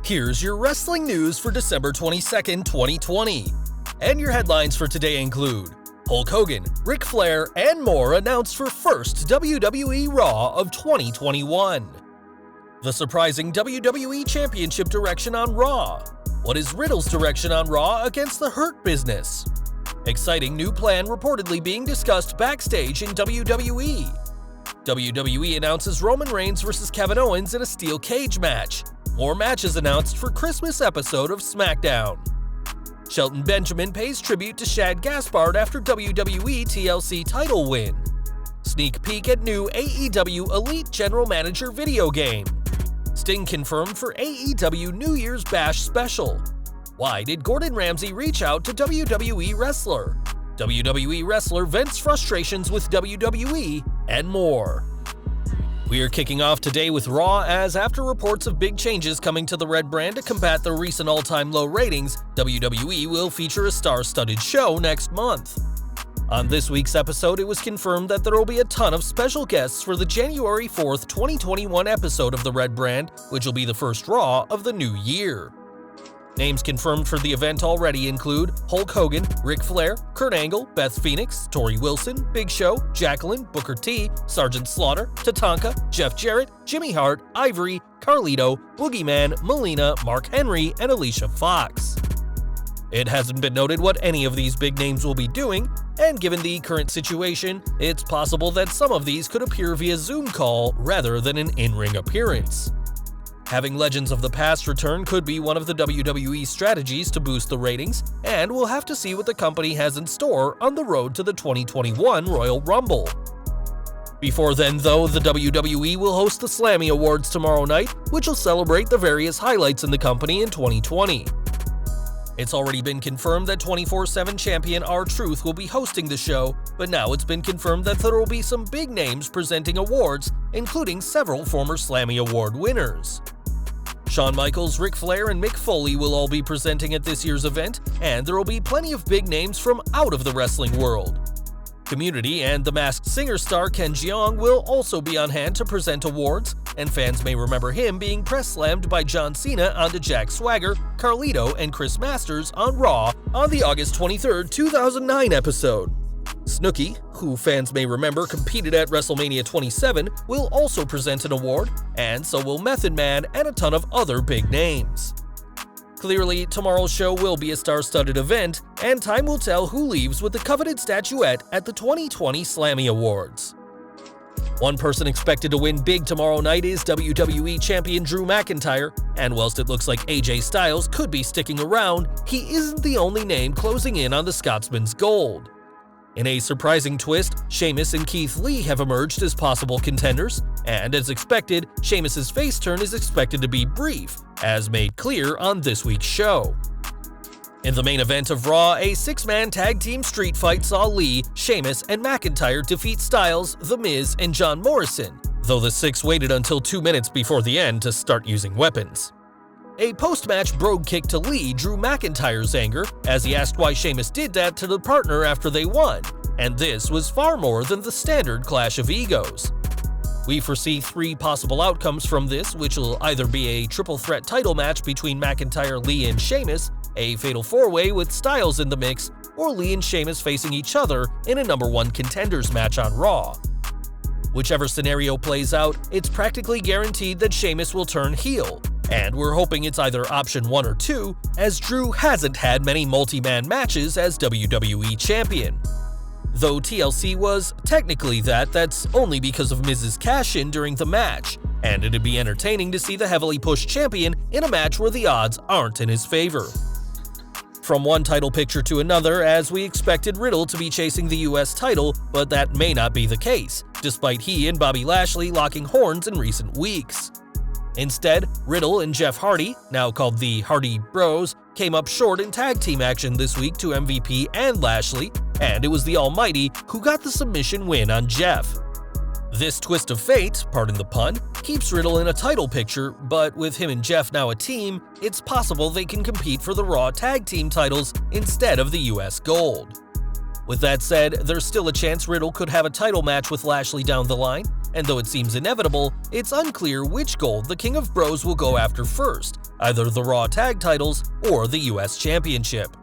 Here's your wrestling news for December 22nd, 2020. And your headlines for today include Hulk Hogan, Ric Flair, and more announced for first WWE Raw of 2021. The surprising WWE Championship direction on Raw. What is Riddle's direction on Raw against the Hurt Business? Exciting new plan reportedly being discussed backstage in WWE. WWE announces Roman Reigns vs. Kevin Owens in a steel cage match. More matches announced for Christmas episode of Smackdown. Shelton Benjamin pays tribute to Shad Gaspard after WWE TLC title win. Sneak peek at new AEW Elite General Manager video game. Sting confirmed for AEW New Year's Bash special. Why did Gordon Ramsay reach out to WWE wrestler? WWE wrestler vents frustrations with WWE, and more. We are kicking off today with Raw, as after reports of big changes coming to the Red brand to combat the recent all-time low ratings, WWE will feature a star-studded show next month. On this week's episode, it was confirmed that there will be a ton of special guests for the January 4th, 2021 episode of the Red brand, which will be the first Raw of the new year. Names confirmed for the event already include Hulk Hogan, Ric Flair, Kurt Angle, Beth Phoenix, Tori Wilson, Big Show, Jacqueline, Booker T, Sergeant Slaughter, Tatanka, Jeff Jarrett, Jimmy Hart, Ivory, Carlito, Boogeyman, Melina, Mark Henry, and Alicia Fox. It hasn't been noted what any of these big names will be doing, and given the current situation, it's possible that some of these could appear via Zoom call rather than an in-ring appearance. Having legends of the past return could be one of the WWE strategies to boost the ratings, and we'll have to see what the company has in store on the road to the 2021 Royal Rumble. Before then, though, the WWE will host the Slammy Awards tomorrow night, which will celebrate the various highlights in the company in 2020. It's already been confirmed that 24/7 champion R-Truth will be hosting the show, but now it's been confirmed that there will be some big names presenting awards, including several former Slammy Award winners. Shawn Michaels, Ric Flair, and Mick Foley will all be presenting at this year's event, and there will be plenty of big names from out of the wrestling world. Community and The Masked Singer star Ken Jeong will also be on hand to present awards, and fans may remember him being press-slammed by John Cena onto Jack Swagger, Carlito, and Chris Masters on Raw on the August 23, 2009 episode. Snooki, who fans may remember competed at WrestleMania 27, will also present an award, and so will Method Man and a ton of other big names. Clearly, tomorrow's show will be a star-studded event, and time will tell who leaves with the coveted statuette at the 2020 Slammy Awards. One person expected to win big tomorrow night is WWE Champion Drew McIntyre, and whilst it looks like AJ Styles could be sticking around, he isn't the only name closing in on the Scotsman's gold. In a surprising twist, Sheamus and Keith Lee have emerged as possible contenders, and as expected, Sheamus's face turn is expected to be brief, as made clear on this week's show. In the main event of Raw, a six-man tag team street fight saw Lee, Sheamus, and McIntyre defeat Styles, The Miz, and John Morrison, though the six waited until 2 minutes before the end to start using weapons. A post-match brogue kick to Lee drew McIntyre's anger, as he asked why Sheamus did that to the partner after they won, and this was far more than the standard clash of egos. We foresee 3 possible outcomes from this, which will either be a triple threat title match between McIntyre, Lee, and Sheamus, a fatal 4-way with Styles in the mix, or Lee and Sheamus facing each other in a number 1 contenders match on Raw. Whichever scenario plays out, it's practically guaranteed that Sheamus will turn heel, and we're hoping it's either option 1 or 2, as Drew hasn't had many multi-man matches as WWE Champion. Though TLC was technically that's only because of Miz's cash-in during the match, and it'd be entertaining to see the heavily pushed champion in a match where the odds aren't in his favor. From one title picture to another, as we expected Riddle to be chasing the US title, but that may not be the case, despite he and Bobby Lashley locking horns in recent weeks. Instead, Riddle and Jeff Hardy, now called the Hardy Bros, came up short in tag team action this week to MVP and Lashley, and it was the Almighty who got the submission win on Jeff. This twist of fate, pardon the pun, keeps Riddle in a title picture, but with him and Jeff now a team, it's possible they can compete for the Raw tag team titles instead of the US gold. With that said, there's still a chance Riddle could have a title match with Lashley down the line, and though it seems inevitable, it's unclear which gold the King of Bros will go after first, either the Raw Tag titles or the US Championship.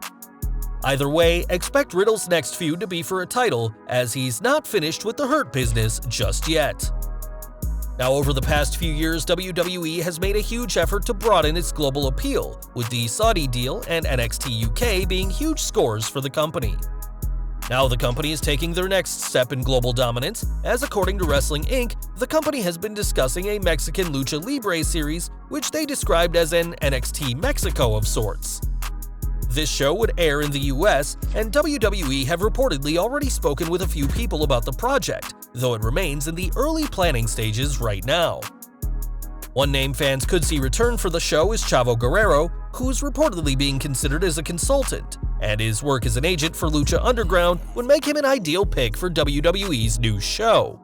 Either way, expect Riddle's next feud to be for a title, as he's not finished with the Hurt Business just yet. Now, over the past few years, WWE has made a huge effort to broaden its global appeal, with the Saudi deal and NXT UK being huge scores for the company. Now the company is taking their next step in global dominance, as according to Wrestling Inc., the company has been discussing a Mexican Lucha Libre series, which they described as an NXT Mexico of sorts. This show would air in the US, and WWE have reportedly already spoken with a few people about the project, though it remains in the early planning stages right now. One name fans could see return for the show is Chavo Guerrero, who's reportedly being considered as a consultant, and his work as an agent for Lucha Underground would make him an ideal pick for WWE's new show.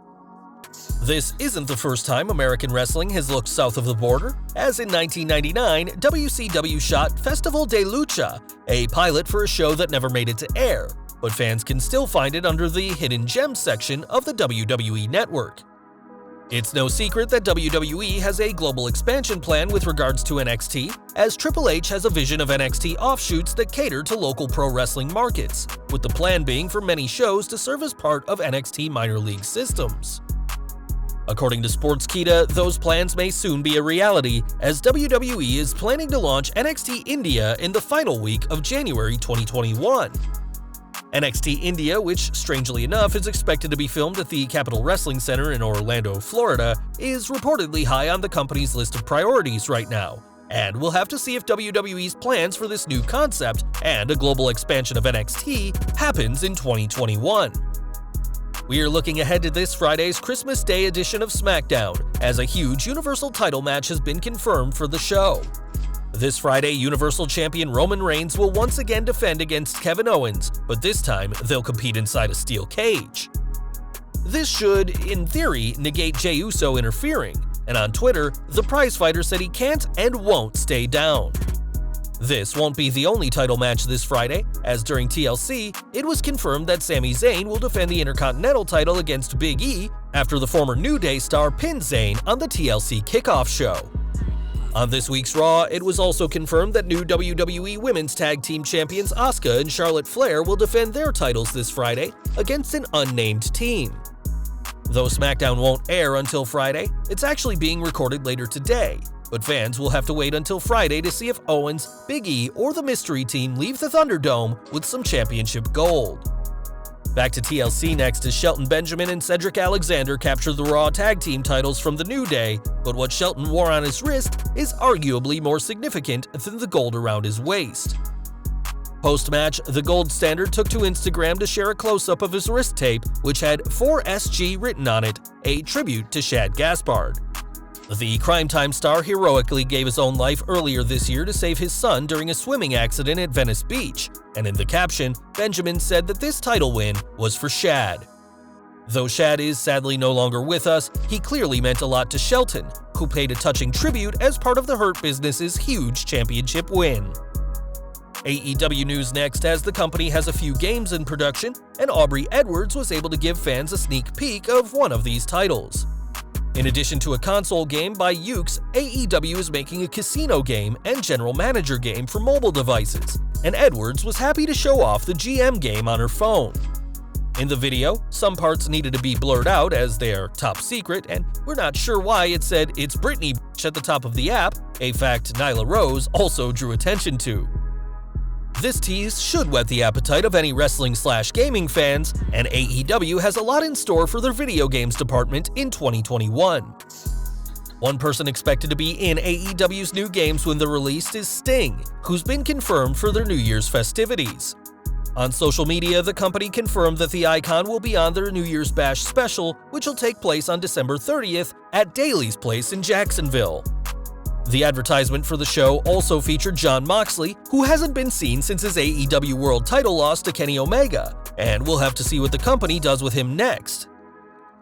This isn't the first time American wrestling has looked south of the border, as in 1999, WCW shot Festival de Lucha, a pilot for a show that never made it to air, but fans can still find it under the Hidden Gems section of the WWE network. It's no secret that WWE has a global expansion plan with regards to NXT, as Triple H has a vision of NXT offshoots that cater to local pro wrestling markets, with the plan being for many shows to serve as part of NXT minor league systems. According to Sportskeeda, those plans may soon be a reality, as WWE is planning to launch NXT India in the final week of January 2021. NXT India, which strangely enough is expected to be filmed at the Capitol Wrestling Center in Orlando, Florida, is reportedly high on the company's list of priorities right now, and we'll have to see if WWE's plans for this new concept and a global expansion of NXT happens in 2021. We are looking ahead to this Friday's Christmas Day edition of Smackdown, as a huge Universal title match has been confirmed for the show. This Friday, Universal Champion Roman Reigns will once again defend against Kevin Owens, but this time they'll compete inside a steel cage. This should, in theory, negate Jey Uso interfering, and on Twitter, the prizefighter said he can't and won't stay down. This won't be the only title match this Friday, as during TLC, it was confirmed that Sami Zayn will defend the Intercontinental title against Big E after the former New Day star pinned Zayn on the TLC kickoff show. On this week's Raw, it was also confirmed that new WWE Women's Tag Team Champions Asuka and Charlotte Flair will defend their titles this Friday against an unnamed team. Though SmackDown won't air until Friday, it's actually being recorded later today, but fans will have to wait until Friday to see if Owens, Big E, or the Mystery Team leave the Thunderdome with some championship gold. Back to TLC next as Shelton Benjamin and Cedric Alexander capture the Raw Tag Team titles from the New Day, but what Shelton wore on his wrist is arguably more significant than the gold around his waist. Post-match, the Gold Standard took to Instagram to share a close-up of his wrist tape, which had 4SG written on it, a tribute to Shad Gaspard. The Crime Time star heroically gave his own life earlier this year to save his son during a swimming accident at Venice Beach, and in the caption, Benjamin said that this title win was for Shad. Though Shad is sadly no longer with us, he clearly meant a lot to Shelton, who paid a touching tribute as part of the Hurt Business's huge championship win. AEW news next, as the company has a few games in production, and Aubrey Edwards was able to give fans a sneak peek of one of these titles. In addition to a console game by Ukes, AEW is making a casino game and general manager game for mobile devices, and Edwards was happy to show off the GM game on her phone. In the video, some parts needed to be blurred out as they're top secret, and we're not sure why it said "It's Britney" at the top of the app, a fact Nyla Rose also drew attention to. This tease should whet the appetite of any wrestling/gaming fans, and AEW has a lot in store for their video games department in 2021. One person expected to be in AEW's new games when they're released is Sting, who's been confirmed for their New Year's festivities. On social media, the company confirmed that the icon will be on their New Year's Bash special, which will take place on December 30th at Daly's Place in Jacksonville. The advertisement for the show also featured Jon Moxley, who hasn't been seen since his AEW World title loss to Kenny Omega, and we'll have to see what the company does with him next.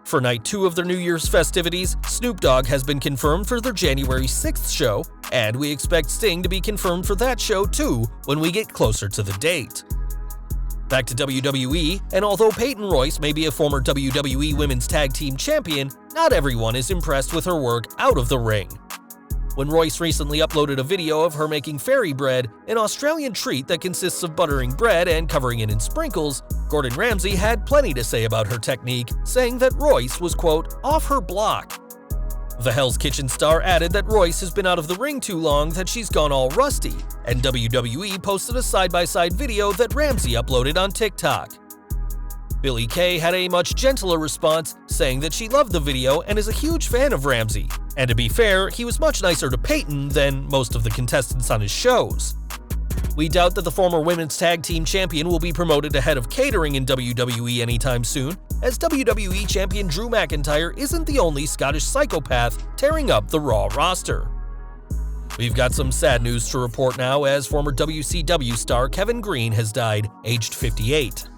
For night 2 of their New Year's festivities, Snoop Dogg has been confirmed for their January 6th show, and we expect Sting to be confirmed for that show too when we get closer to the date. Back to WWE, and although Peyton Royce may be a former WWE Women's Tag Team Champion, not everyone is impressed with her work out of the ring. When Royce recently uploaded a video of her making fairy bread, an Australian treat that consists of buttering bread and covering it in sprinkles, Gordon Ramsay had plenty to say about her technique, saying that Royce was, quote, off her block. The Hell's Kitchen star added that Royce has been out of the ring too long that she's gone all rusty, and WWE posted a side-by-side video that Ramsay uploaded on TikTok. Billie Kay had a much gentler response, saying that she loved the video and is a huge fan of Ramsay, and to be fair, he was much nicer to Peyton than most of the contestants on his shows. We doubt that the former Women's Tag Team Champion will be promoted to head of catering in WWE anytime soon, as WWE Champion Drew McIntyre isn't the only Scottish psychopath tearing up the Raw roster. We've got some sad news to report now, as former WCW star Kevin Green has died, aged 58.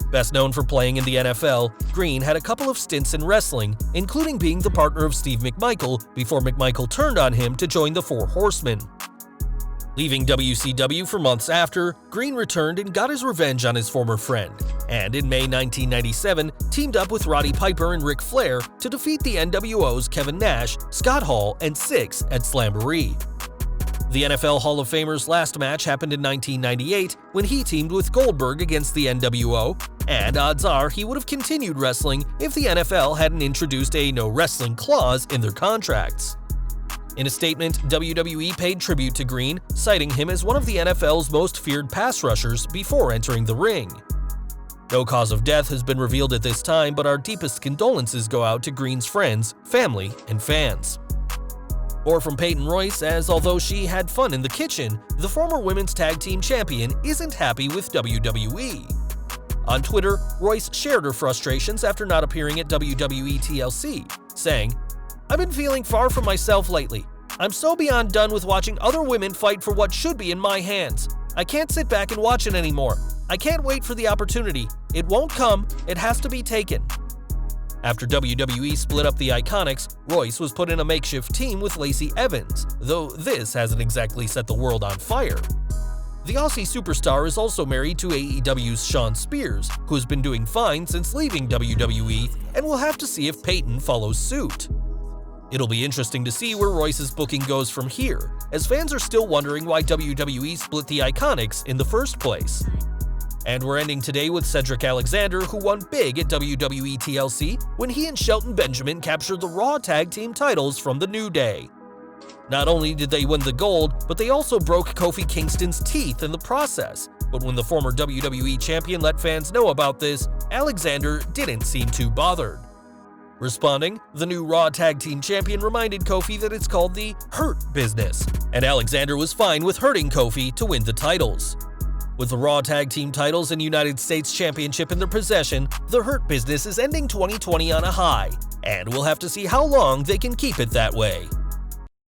Best known for playing in the NFL, Green had a couple of stints in wrestling, including being the partner of Steve McMichael before McMichael turned on him to join the Four Horsemen. Leaving WCW for months after, Green returned and got his revenge on his former friend, and in May 1997 teamed up with Roddy Piper and Ric Flair to defeat the NWO's Kevin Nash, Scott Hall, and Syxx at Slamboree. The NFL Hall of Famer's last match happened in 1998 when he teamed with Goldberg against the NWO, and odds are he would have continued wrestling if the NFL hadn't introduced a no wrestling clause in their contracts. In a statement, WWE paid tribute to Green, citing him as one of the NFL's most feared pass rushers before entering the ring. No cause of death has been revealed at this time, but our deepest condolences go out to Green's friends, family, and fans. Or from Peyton Royce, as although she had fun in the kitchen, the former Women's Tag Team Champion isn't happy with WWE. On Twitter, Royce shared her frustrations after not appearing at WWE TLC, saying, "I've been feeling far from myself lately. I'm so beyond done with watching other women fight for what should be in my hands. I can't sit back and watch it anymore. I can't wait for the opportunity. It won't come, it has to be taken." After WWE split up the Iconics, Royce was put in a makeshift team with Lacey Evans, though this hasn't exactly set the world on fire. The Aussie superstar is also married to AEW's Shawn Spears, who has been doing fine since leaving WWE, and we'll have to see if Peyton follows suit. It'll be interesting to see where Royce's booking goes from here, as fans are still wondering why WWE split the Iconics in the first place. And we're ending today with Cedric Alexander, who won big at WWE TLC when he and Shelton Benjamin captured the Raw Tag Team titles from the New Day. Not only did they win the gold, but they also broke Kofi Kingston's teeth in the process. But when the former WWE champion let fans know about this, Alexander didn't seem too bothered. Responding, the new Raw Tag Team Champion reminded Kofi that it's called the Hurt Business, and Alexander was fine with hurting Kofi to win the titles. With the Raw Tag Team titles and United States Championship in their possession, the Hurt Business is ending 2020 on a high, and we'll have to see how long they can keep it that way.